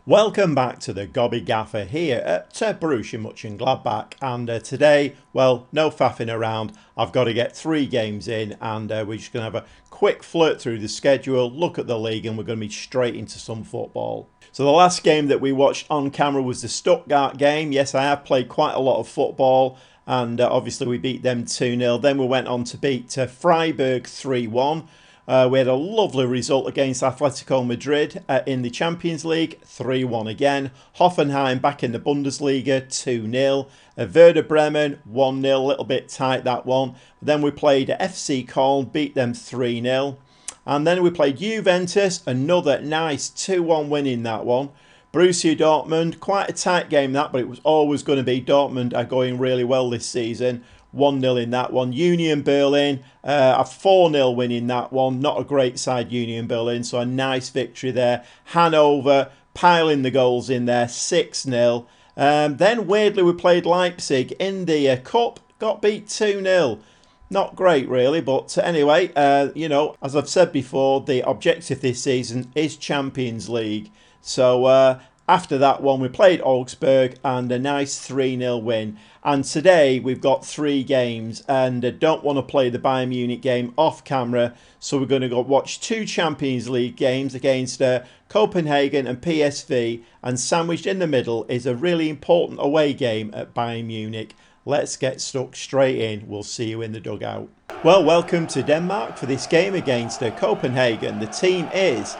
Welcome back to the Gobby Gaffer here at Borussia Monchengladbach, and today, well, no faffing around. I've got to get 3 games in, and we're just going to have a quick flirt through the schedule, look at the league, and we're going to be straight into some football. So the last game that we watched on camera was the Stuttgart game. Yes, I have played quite a lot of football, and obviously we beat them 2-0. Then we went on to beat Freiburg 3-1. We had a lovely result against Atletico Madrid in the Champions League, 3-1 again. Hoffenheim back in the Bundesliga, 2-0. Werder Bremen, 1-0, a little bit tight that one. Then we played FC Köln, beat them 3-0. And then we played Juventus, another nice 2-1 win in that one. Borussia Dortmund, quite a tight game that, but it was always going to be. Dortmund are going really well this season. 1-0 in that one. Union Berlin, a 4-0 win in that one. Not a great side, Union Berlin, so a nice victory there. Hanover piling the goals in there, 6-0. Then weirdly we played Leipzig in the Cup, got beat 2-0. Not great really, but anyway, as I've said before, the objective this season is Champions League. So after that one, we played Augsburg and a nice 3-0 win. And today we've got 3 games, and don't want to play the Bayern Munich game off camera. So we're going to go watch 2 Champions League games against Copenhagen and PSV. And sandwiched in the middle is a really important away game at Bayern Munich. Let's get stuck straight in. We'll see you in the dugout. Well, welcome to Denmark for this game against Copenhagen. The team is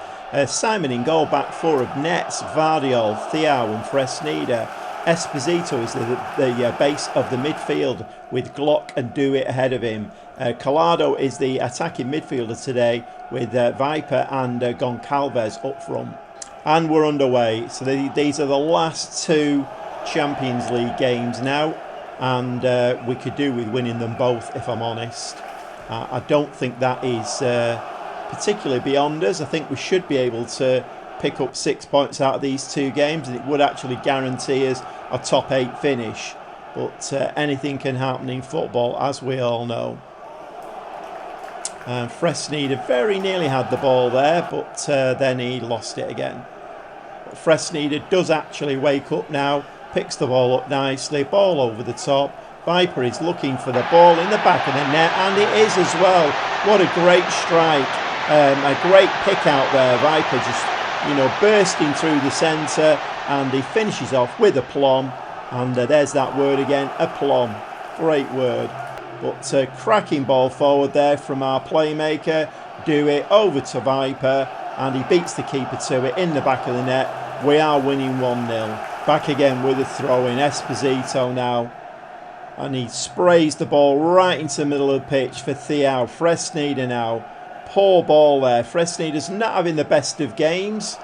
Simon in goal, back 4 of Nets, Vardiol, Thiaw and Fresneda. Esposito is the base of the midfield with Glock and Do It ahead of him. Collado is the attacking midfielder today with Viper and Goncalves up front. And we're underway. So these are the last 2 Champions League games now, and we could do with winning them both, if I'm honest. I don't think that is particularly beyond us. I think we should be able to pick up 6 points out of these 2 games, and it would actually guarantee us a top 8 finish. But anything can happen in football, as we all know. Fresneda very nearly had the ball there, but then he lost it again. But Fresneda does actually wake up now, picks the ball up nicely, ball over the top. Viper is looking for the ball in the back of the net, and it is as well. What a great strike. A great pick out there. Viper just, bursting through the centre, and he finishes off with aplomb. And there's that word again, aplomb. Great word. But cracking ball forward there from our playmaker. Do it over to Viper, and he beats the keeper to it in the back of the net. We are winning 1-0. Back again with a throw in. Esposito now. And he sprays the ball right into the middle of the pitch for Thiaw. Fresneda now. Poor ball there. Fresneda's not having the best of games,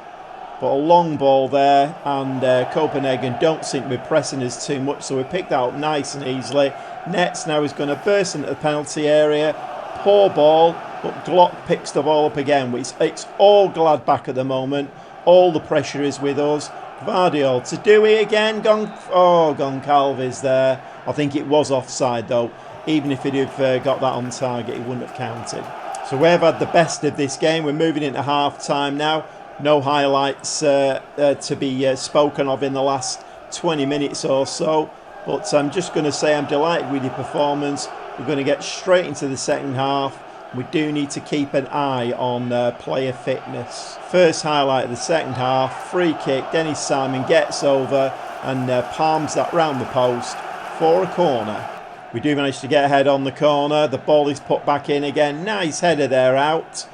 but a long ball there, and Copenhagen don't seem to be pressing us too much, so we picked that up nice and easily. Nets now is going to burst into the penalty area. Poor ball, but Glock picks the ball up again. It's all Gladbach at the moment. All the pressure is with us. Vardiol to Dewey again. Goncalves there. I think it was offside though. Even if he'd have got that on target, he wouldn't have counted. So we've had the best of this game. We're moving into half-time now. No highlights to be spoken of in the last 20 minutes or so. But I'm just going to say I'm delighted with your performance. We're going to get straight into the second half. We do need to keep an eye on player fitness. First highlight of the second half. Free kick. Dennis Simon gets over and palms that round the post for a corner. We do manage to get ahead on the corner. The ball is put back in again. Nice header there out.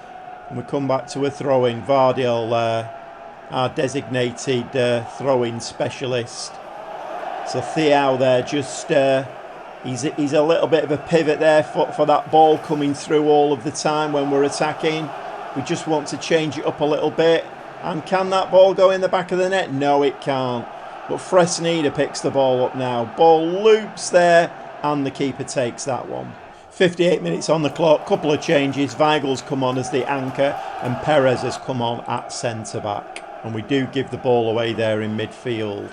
And we come back to a throw-in. Vardiol, our designated throw-in specialist. So Thiaw there just... He's a little bit of a pivot there for that ball coming through all of the time when we're attacking. We just want to change it up a little bit. And can that ball go in the back of the net? No, it can't. But Fresneda picks the ball up now. Ball loops there. And the keeper takes that one. 58 minutes on the clock, couple of changes. Weigel's come on as the anchor and Perez has come on at centre-back. And we do give the ball away there in midfield.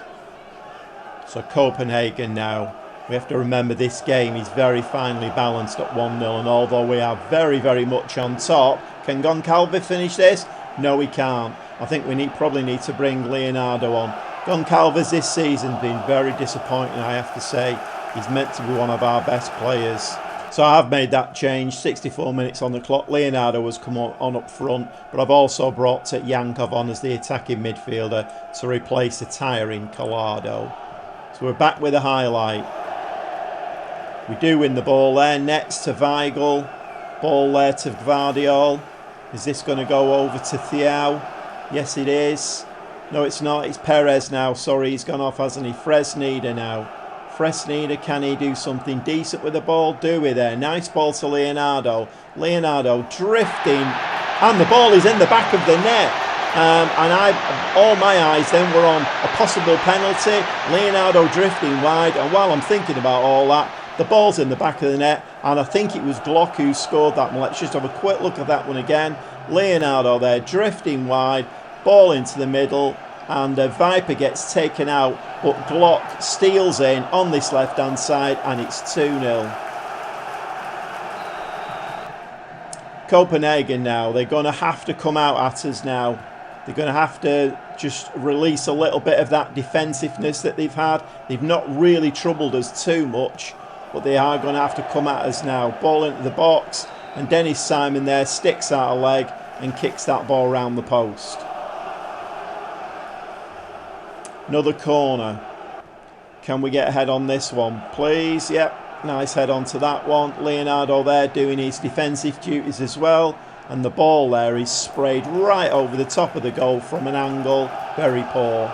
So Copenhagen now. We have to remember this game is very finely balanced at 1-0. And although we are very, very much on top, can Goncalves finish this? No, he can't. I think we probably need to bring Leonardo on. Goncalves this season's been very disappointing, I have to say. He's meant to be one of our best players. So I've made that change. 64 minutes on the clock. Leonardo has come on up front, but I've also brought Yankov on as the attacking midfielder to replace the tiring Collado. So we're back with a highlight. We do win the ball there. Nets to Weigl. Ball there to Gvardiol. Is this going to go over to Thiaw? Yes, it is. No, it's not. It's Perez now. Sorry, he's gone off, hasn't he? Fresneda now. Fresneda, can he do something decent with the ball? Do we there? Nice ball to Leonardo. Leonardo drifting. And the ball is in the back of the net. All my eyes then were on a possible penalty. Leonardo drifting wide. And while I'm thinking about all that, the ball's in the back of the net. And I think it was Glock who scored that one. Let's just have a quick look at that one again. Leonardo there drifting wide. Ball into the middle. And Viper gets taken out, but Glock steals in on this left-hand side, and it's 2-0. Copenhagen now, they're going to have to come out at us now. They're going to have to just release a little bit of that defensiveness that they've had. They've not really troubled us too much, but they are going to have to come at us now. Ball into the box, and Dennis Simon there sticks out a leg and kicks that ball round the post. Another corner. Can we get ahead on this one, please? Yep, nice head onto that one. Leonardo there doing his defensive duties as well. And the ball there is sprayed right over the top of the goal from an angle. Very poor.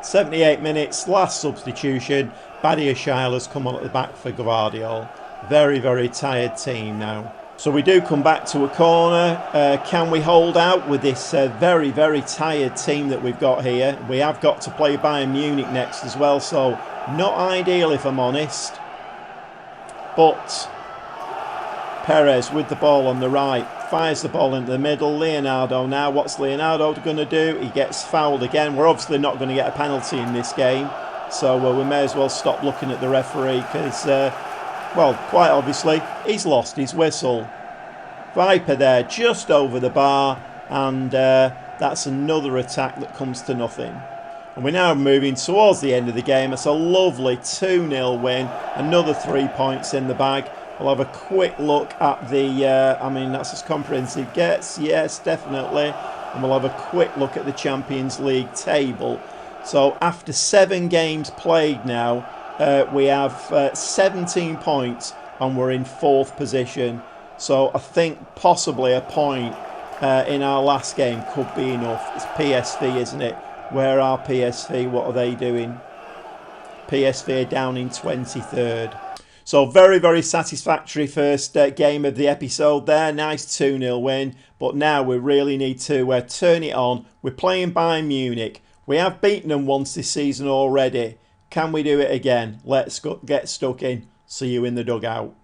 78 minutes, last substitution. Badia has come on at the back for Gvardiol. Very, very tired team now. So we do come back to a corner. Can we hold out with this very, very tired team that we've got here? We have got to play Bayern Munich next as well, so not ideal if I'm honest. But Perez with the ball on the right, fires the ball into the middle. Leonardo now, what's Leonardo going to do? He gets fouled again. We're obviously not going to get a penalty in this game, so we may as well stop looking at the referee because... well, quite obviously, he's lost his whistle. Viper there, just over the bar, and that's another attack that comes to nothing. And we're now moving towards the end of the game. It's a lovely 2-0 win, another 3 points in the bag. We'll have a quick look at the, I mean, that's as comprehensive gets, yes, definitely. And we'll have a quick look at the Champions League table. So after 7 games played now, we have 17 points and we're in 4th position. So I think possibly a point in our last game could be enough. It's PSV, isn't it? Where are PSV? What are they doing? PSV are down in 23rd. So very, very satisfactory first game of the episode there. Nice 2-0 win. But now we really need to turn it on. We're playing Bayern Munich. We have beaten them once this season already. Can we do it again? Let's get stuck in. See you in the dugout.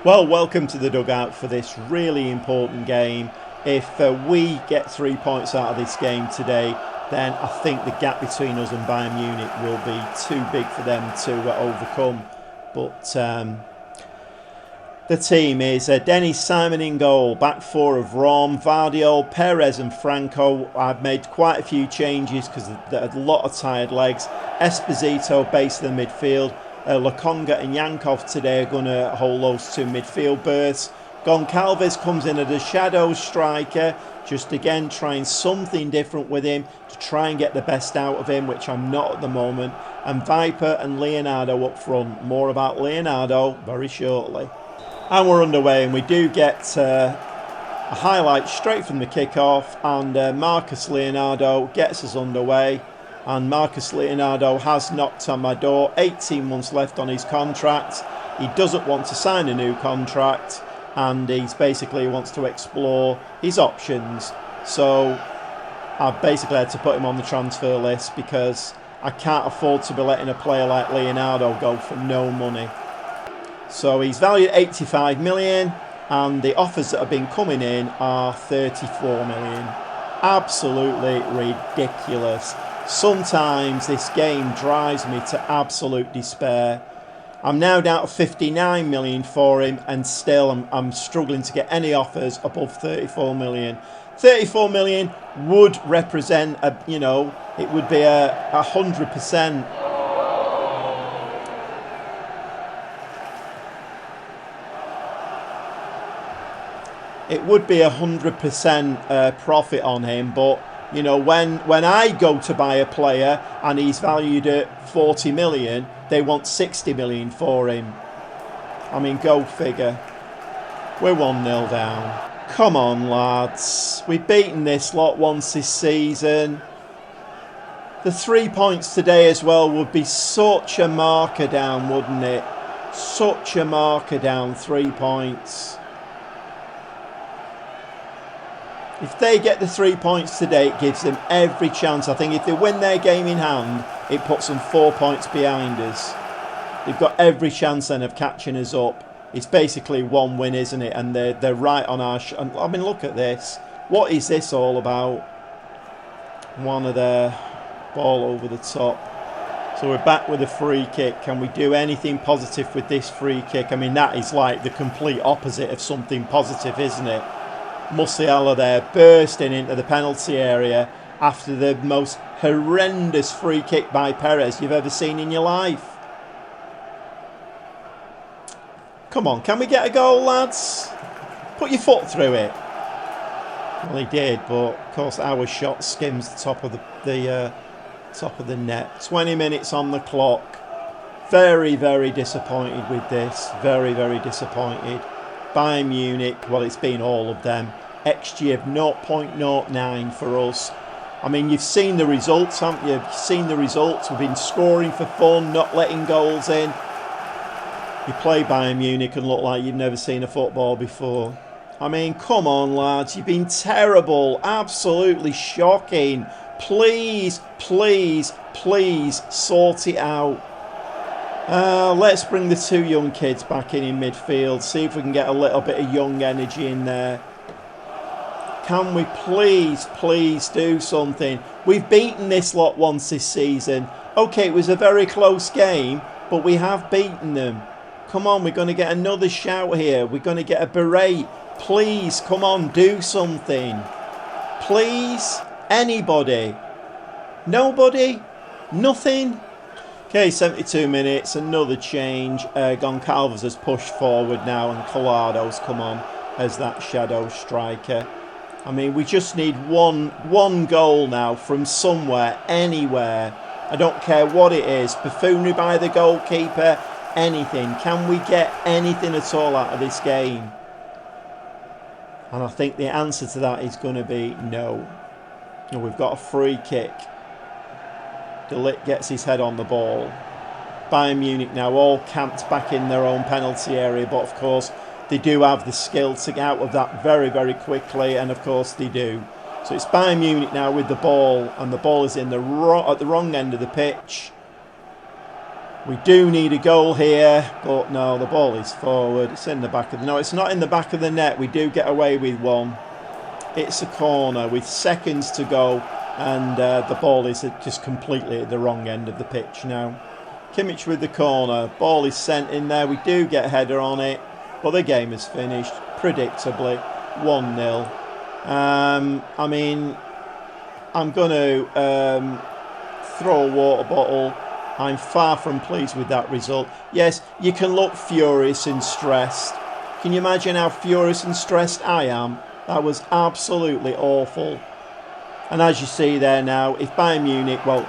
Well, welcome to the dugout for this really important game. If we get 3 points out of this game today, then I think the gap between us and Bayern Munich will be too big for them to overcome. But the team is Dennis Simon in goal, back 4 of Rom, Gvardiol, Perez and Franco. I've made quite a few changes because there are a lot of tired legs. Esposito base of the midfield. Lokonga and Yankov today are going to hold those 2 midfield berths. Goncalves comes in as a shadow striker, just again trying something different with him to try and get the best out of him, which I'm not at the moment. And Viper and Leonardo up front. More about Leonardo very shortly. And we're underway, and we do get a highlight straight from the kickoff, and Marcus Leonardo gets us underway. And Marcus Leonardo has knocked on my door. 18 months left on his contract. He doesn't want to sign a new contract, and he's basically wants to explore his options. So I've basically had to put him on the transfer list because I can't afford to be letting a player like Leonardo go for no money. So he's valued at 85 million, and the offers that have been coming in are 34 million. Absolutely ridiculous. Sometimes this game drives me to absolute despair. I'm now down to 59 million for him, and still I'm struggling to get any offers above 34 million. 34 million would represent a, you know, it would be a 100%. It would be 100% profit on him, but you know, when I go to buy a player and he's valued at 40 million, they want 60 million for him. I mean, go figure. We're 1-0 down. Come on, lads. We've beaten this lot once this season. The 3 points today as well would be such a marker down, wouldn't it? Such a marker down, 3 points. If they get the 3 points today, it gives them every chance. I think if they win their game in hand, it puts them 4 points behind us. They've got every chance then of catching us up. It's basically one win, isn't it? And they're right on our... I mean, look at this. What is this all about? One of their ball over the top. So we're back with a free kick. Can we do anything positive with this free kick? I mean, that is like the complete opposite of something positive, isn't it? Musiala there bursting into the penalty area after the most horrendous free kick by Perez you've ever seen in your life. Come on, can we get a goal, lads? Put your foot through it. Well, he did, but of course our shot skims the top of the net. 20 minutes on the clock. Very, very disappointed with this. Very, very disappointed. Bayern Munich, well, it's been all of them. XG of 0.09 for us. I mean, you've seen the results, haven't you? You've seen the results. We've been scoring for fun, not letting goals in. You play Bayern Munich and look like you've never seen a football before. I mean, come on, lads. You've been terrible. Absolutely shocking. Please, please, please sort it out. Let's bring the two young kids back in midfield. See if we can get a little bit of young energy in there. Can we please, please do something? We've beaten this lot once this season. Okay, it was a very close game, but we have beaten them. Come on, we're going to get another shout here. We're going to get a berate. Please, come on, do something. Please, anybody. Nobody? Nothing? Okay, 72 minutes, another change. Goncalves has pushed forward now, and Collado's come on as that shadow striker. I mean, we just need one goal now from somewhere, anywhere. I don't care what it is. Buffoonery by the goalkeeper, anything. Can we get anything at all out of this game? And I think the answer to that is going to be no. And we've got a free kick. De Ligt gets his head on the ball. Bayern Munich now all camped back in their own penalty area, but of course they do have the skill to get out of that very, very quickly, and of course they do. So it's Bayern Munich now with the ball, and the ball is in at the wrong end of the pitch. We do need a goal here, but no, the ball is forward. It's in the back of the... No, it's not in the back of the net. We do get away with one. It's a corner with seconds to go, and the ball is just completely at the wrong end of the pitch now. Kimmich with the corner. Ball is sent in there. We do get a header on it, but the game is finished, predictably. 1-0. I mean, I'm going to throw a water bottle. I'm far from pleased with that result. Yes, you can look furious and stressed. Can you imagine how furious and stressed I am? That was absolutely awful. And as you see there now, if Bayern Munich, well,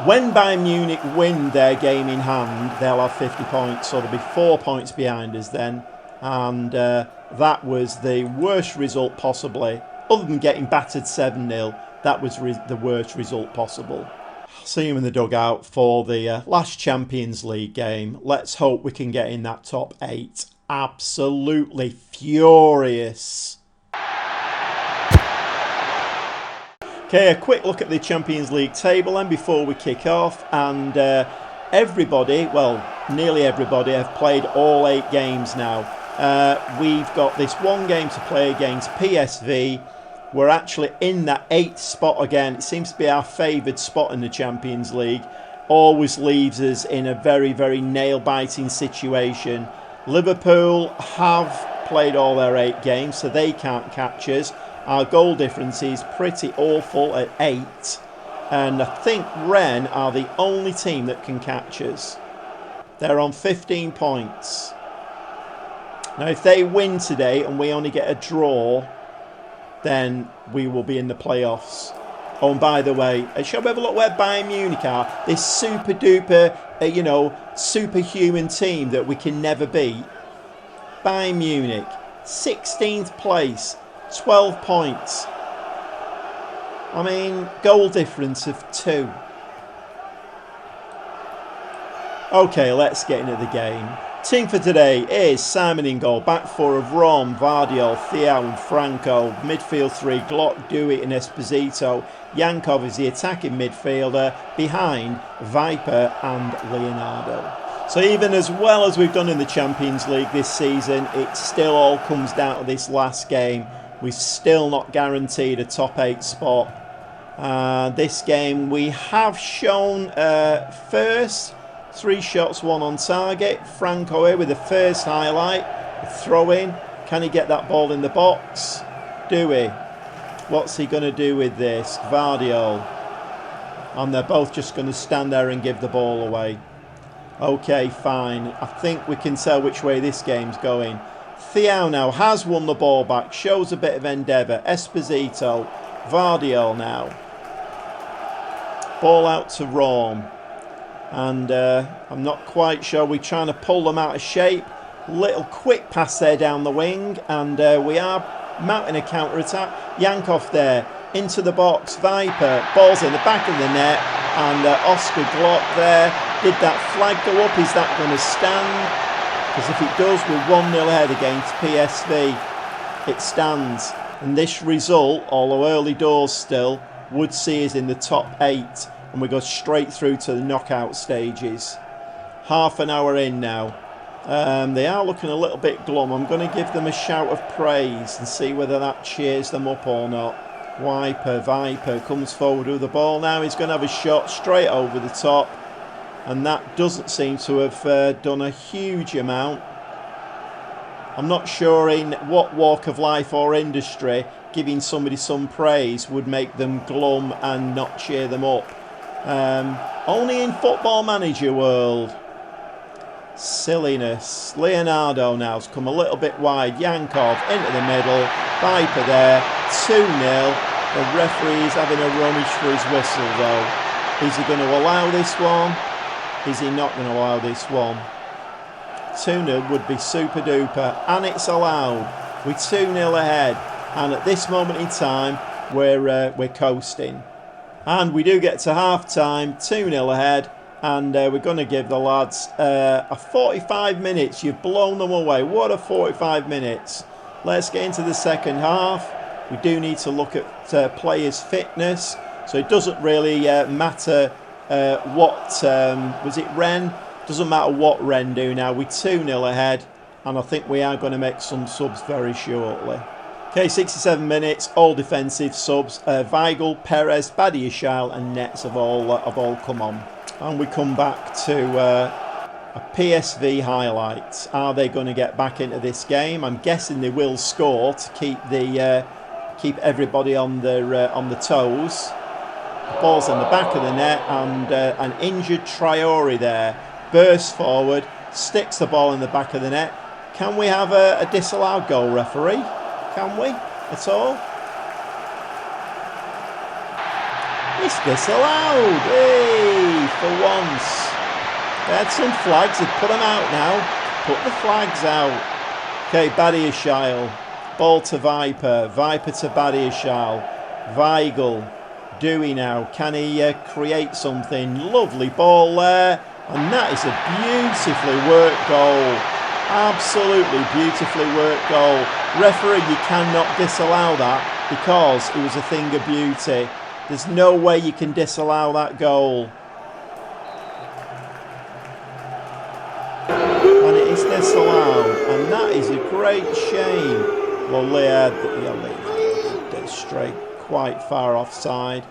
when Bayern Munich win their game in hand, they'll have 50 points. So there'll be 4 points behind us then. And that was the worst result possibly. Other than getting battered 7-0, that was the worst result possible. See you in the dugout for the last Champions League game. Let's hope we can get in that top 8. Absolutely furious. Okay, a quick look at the Champions League table then before we kick off. And everybody, well, nearly everybody, have played all 8 games now. We've got this one game to play against PSV. We're actually in that 8th spot again. It seems to be our favoured spot in the Champions League. always leaves us in a very, very nail-biting situation. Liverpool have played all their 8 games, so they can't catch us. Our goal difference is pretty awful at 8. And I think Rennes are the only team that can catch us. They're on 15 points. Now, if they win today and we only get a draw, then we will be in the playoffs. Oh, and by the way, shall we have a look where Bayer Munich are? This super duper, superhuman team that we can never beat. Bayer Munich, 16th place, 12 points. I mean, goal difference of 2. Okay, let's get into the game. Team for today is Simon in goal, back 4 of Rom, Vardiol, Thiaw and Franco, midfield 3, Glock, Dewey and Esposito. Yankov is the attacking midfielder, behind Viper and Leonardo. So even as well as we've done in the Champions League this season, it still all comes down to this last game. We've still not guaranteed a top 8 spot. This game we have shown first 3 shots, 1 on target. Franco here with the first highlight, throw in. Can he get that ball in the box? Dewey, what's he going to do with this? Vardiol, and they're both just going to stand there and give the ball away. Okay, fine. I think we can tell which way this game's going. Thiaw now has won the ball back, shows a bit of endeavour. Esposito, Vardiol now. Ball out to Rome. And I'm not quite sure. We're trying to pull them out of shape. Little quick pass there down the wing. And we are mounting a counter-attack. Yankov there, into the box. Viper, ball's in the back of the net. And Oscar Glock there. Did that flag go up? Is that going to stand? Because if it does, we're 1-0 ahead against PSV. It stands. And this result, although early doors still, would see us in the top 8. And we go straight through to the knockout stages. Half an hour in now. They are looking a little bit glum. I'm going to give them a shout of praise and see whether that cheers them up or not. Viper comes forward with the ball now. He's going to have a shot straight over the top. And that doesn't seem to have done a huge amount. I'm not sure in what walk of life or industry giving somebody some praise would make them glum and not cheer them up. Only in Football Manager world. Silliness. Leonardo now's come a little bit wide. Yankov into the middle. Viper there. 2-0. The referee is having a rummage for his whistle though. Is he going to allow this one? Is he not going to allow this one? 2-0 would be super duper, and it's allowed. We're 2-0 ahead, and at this moment in time, we're coasting. And we do get to half time, 2-0 ahead, and we're going to give the lads a 45 minutes. You've blown them away. What a 45 minutes. Let's get into the second half. We do need to look at players' fitness, so it doesn't really matter what was it Rennes? Doesn't matter what Rennes do now. We're 2-0 ahead, and I think we are going to make some subs very shortly. Okay, 67 minutes, all defensive subs. Weigl, Perez, Badiashile and Nets have all come on. And we come back to a PSV highlight. Are they going to get back into this game? I'm guessing they will score to keep everybody on the toes. The ball's in the back of the net, and an injured Traore there bursts forward, sticks the ball in the back of the net. Can we have a disallowed goal, referee? Can we at all? It's disallowed. Hey, for once. They had some flags. They'd put them out now. Put the flags out. Okay, Badiashile. Ball to Viper. Viper to Badiashile. Weigl. Dewey now. Can he create something? Lovely ball there. And that is a beautifully worked goal. Absolutely beautifully worked goal. Referee, you cannot disallow that because it was a thing of beauty. There's no way you can disallow that goal. And it is disallowed. And that is a great shame. Well, dead straight, quite far offside.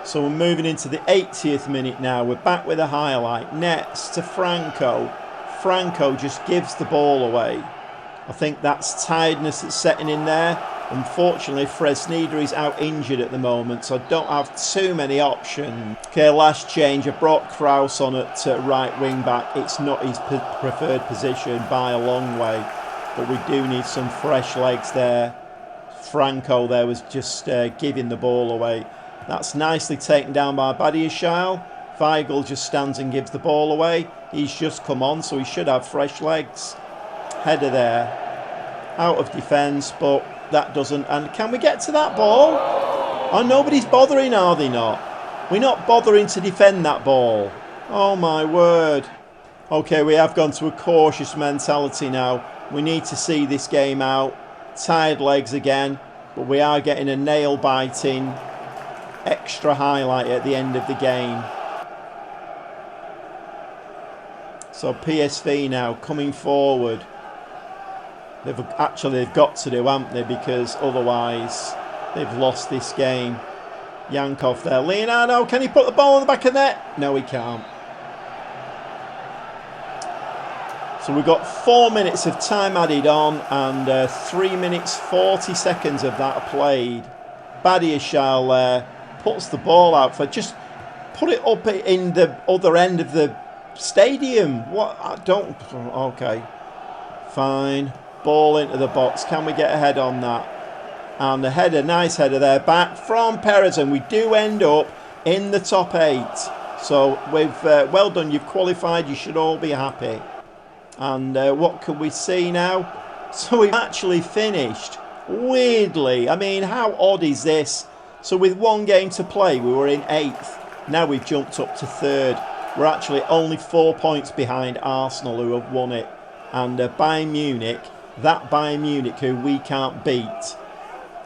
So we're moving into the 80th minute now. We're back with a highlight. Nets to Franco. Franco just gives the ball away. I think that's tiredness that's setting in there. Unfortunately, Fresneda is out injured at the moment, so I don't have too many options. Okay, last change. I brought Kraus on at right wing back. It's not his preferred position by a long way, but we do need some fresh legs there. Franco there was just giving the ball away. That's nicely taken down by Bayer. Weigl just stands and gives the ball away. He's just come on, so he should have fresh legs. Header there. Out of defence, but that doesn't. And can we get to that ball? Oh, nobody's bothering, are they not? We're not bothering to defend that ball. Oh, my word. Okay, we have gone to a cautious mentality now. We need to see this game out. Tired legs again, but we are getting a nail-biting extra highlight at the end of the game. So PSV now coming forward. They've got to do, haven't they? Because otherwise they've lost this game. Yankov there. Leonardo, can he put the ball on the back of the net? No, he can't. So we've got 4 minutes of time added on, and 3 minutes 40 seconds of that are played. Badiashile there puts the ball out for just put it up in the other end of the stadium. What? I don't. Okay, fine. Ball into the box. Can we get a head on that? And the header, nice header there, back from Perez, and we do end up in the top 8. So we've well done. You've qualified. You should all be happy. And what can we see now? So we've actually finished. Weirdly, I mean, how odd is this? So with 1 game to play, we were in 8th. Now we've jumped up to 3rd. We're actually only 4 points behind Arsenal, who have won it. And Bayern Munich, that Bayern Munich who we can't beat,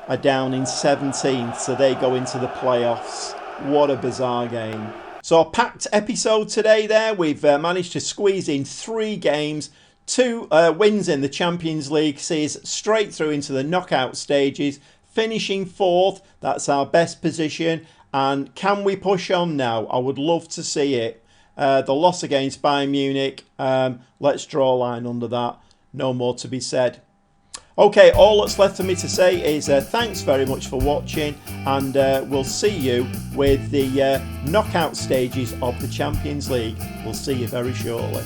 are down in 17th, so they go into the playoffs. What a bizarre game. So a packed episode today there. We've managed to squeeze in 3 games, 2 wins in the Champions League, sees straight through into the knockout stages, finishing 4th. That's our best position. And can we push on now? I would love to see it. The loss against Bayern Munich, let's draw a line under that. No more to be said. Okay, all that's left for me to say is thanks very much for watching, and we'll see you with the knockout stages of the Champions League. We'll see you very shortly.